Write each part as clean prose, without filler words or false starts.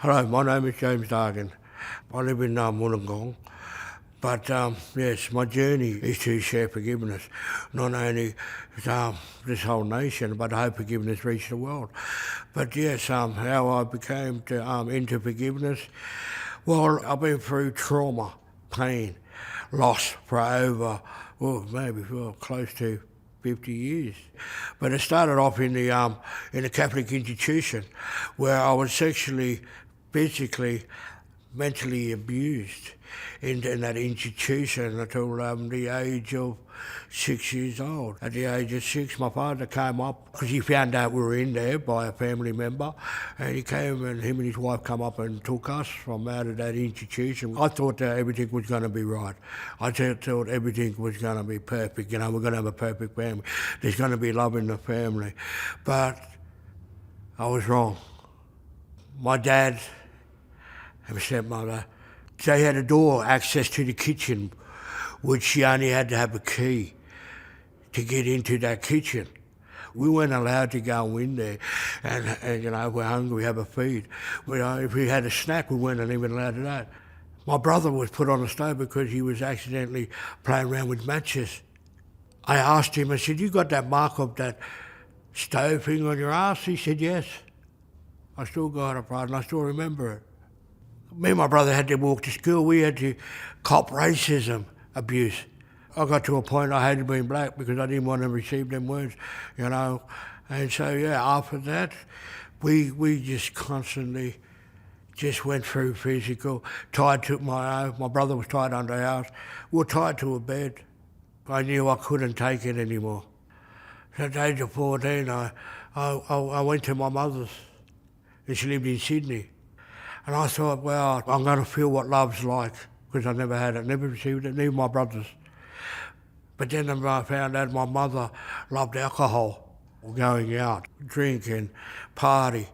Hello, my name is James Dargin. I live in Wollongong. But yes, my journey is to share forgiveness, not only this whole nation, but I hope forgiveness reach the world. But yes, how I became into forgiveness, well, I've been through trauma, pain, loss for over, maybe close to 50 years. But it started off in the Catholic institution where I was sexually, physically, mentally abused in that institution until the age of 6 years old. At the age of 6, my father came up because he found out we were in there by a family member, and he came and him and his wife come up and took us from out of that institution. I thought that everything was going to be right. I thought everything was going to be perfect. We're going to have a perfect family. There's going to be love in the family. But I was wrong. My dad and my stepmother, they had a door access to the kitchen, which she only had to have a key to get into that kitchen. We weren't allowed to go in there, and we're hungry, we have a feed. If we had a snack, we weren't even allowed to that. My brother was put on the stove because he was accidentally playing around with matches. I asked him, I said, "You got that mark of that stove thing on your ass?" He said, "Yes." I still got it, brother, and I still remember it. Me and my brother had to walk to school. We had to cop racism abuse. I got to a point I hated being black because I didn't want to receive them words, And so, after that, we just constantly just went through physical. Tied to my brother was tied under the house. We were tied to a bed. I knew I couldn't take it anymore. So at the age of 14, I went to my mother's, and she lived in Sydney. And I thought, well, I'm going to feel what love's like, because I never had it, never received it, neither my brothers. But then I found out my mother loved alcohol, going out, drinking, party.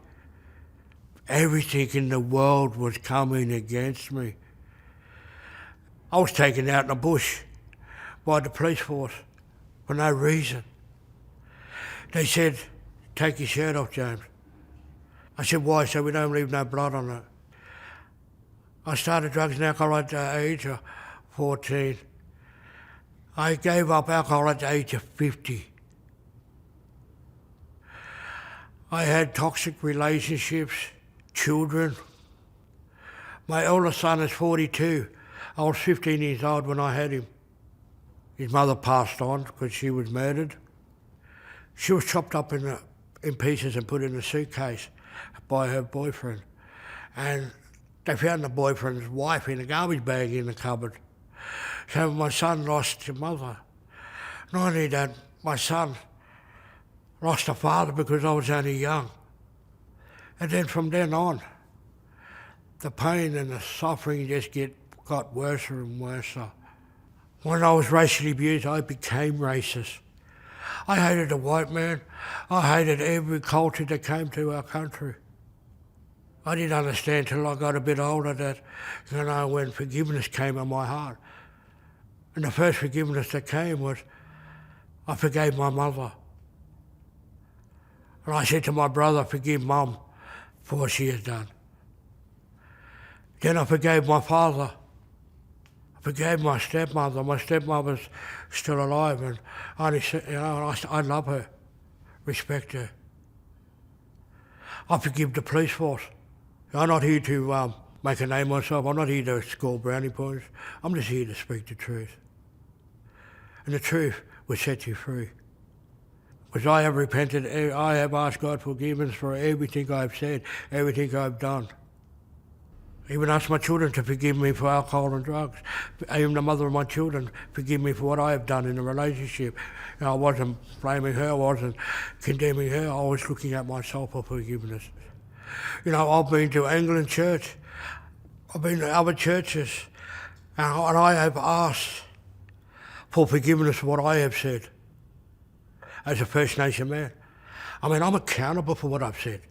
Everything in the world was coming against me. I was taken out in the bush by the police force for no reason. They said, "Take your shirt off, James." I said, "Why?" So we don't leave no blood on it. I started drugs and alcohol at the age of 14. I gave up alcohol at the age of 50. I had toxic relationships, children. My oldest son is 42. I was 15 years old when I had him. His mother passed on because she was murdered. She was chopped up in pieces and put in a suitcase by her boyfriend. And they found the boyfriend's wife in a garbage bag in the cupboard. So my son lost his mother. Not only that, my son lost a father because I was only young. And then from then on, the pain and the suffering just got worse and worse. When I was racially abused, I became racist. I hated the white man. I hated every culture that came to our country. I didn't understand till I got a bit older that, when forgiveness came in my heart. And the first forgiveness that came was, I forgave my mother. And I said to my brother, "Forgive Mum for what she has done." Then I forgave my father. I forgave my stepmother. My stepmother's still alive, and I love her, respect her. I forgive the police force. I'm not here to make a name of myself. I'm not here to score brownie points. I'm just here to speak the truth. And the truth will set you free. Because I have repented, I have asked God forgiveness for everything I've said, everything I've done. Even asked my children to forgive me for alcohol and drugs. Even the mother of my children, forgive me for what I have done in a relationship. I wasn't blaming her, I wasn't condemning her, I was looking at myself for forgiveness. I've been to Anglican church, I've been to other churches, and I have asked for forgiveness for what I have said as a First Nation man. I'm accountable for what I've said.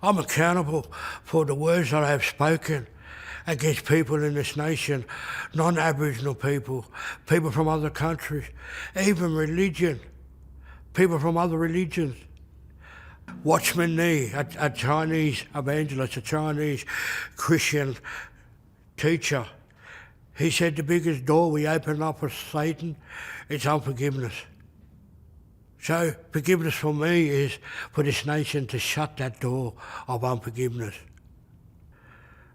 I'm accountable for the words that I have spoken against people in this nation, non-Aboriginal people, people from other countries, even religion, people from other religions. Watchman Nee, a Chinese evangelist, a Chinese Christian teacher, he said the biggest door we open up for Satan is unforgiveness. So forgiveness for me is for this nation to shut that door of unforgiveness.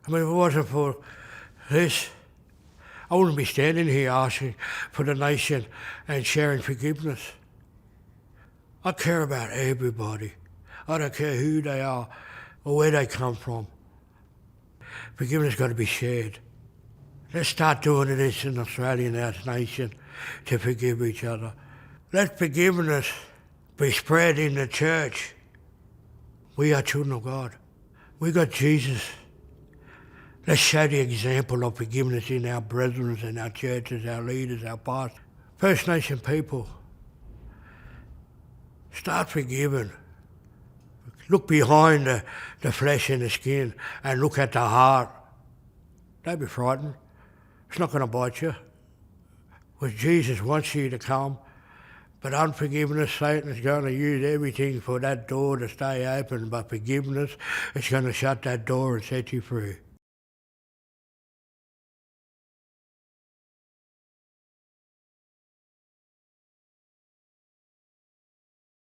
I mean, if it wasn't for this, I wouldn't be standing here asking for the nation and sharing forgiveness. I care about everybody. I don't care who they are or where they come from. Forgiveness has got to be shared. Let's start doing this in Australia and our nation to forgive each other. Let forgiveness be spread in the church. We are children of God. We got Jesus. Let's show the example of forgiveness in our brethren and our churches, our leaders, our pastors. First Nation people, start forgiving. Look behind the flesh and the skin and look at the heart. Don't be frightened. It's not going to bite you. Because Jesus wants you to come. But unforgiveness, Satan's going to use everything for that door to stay open. But forgiveness is going to shut that door and set you free.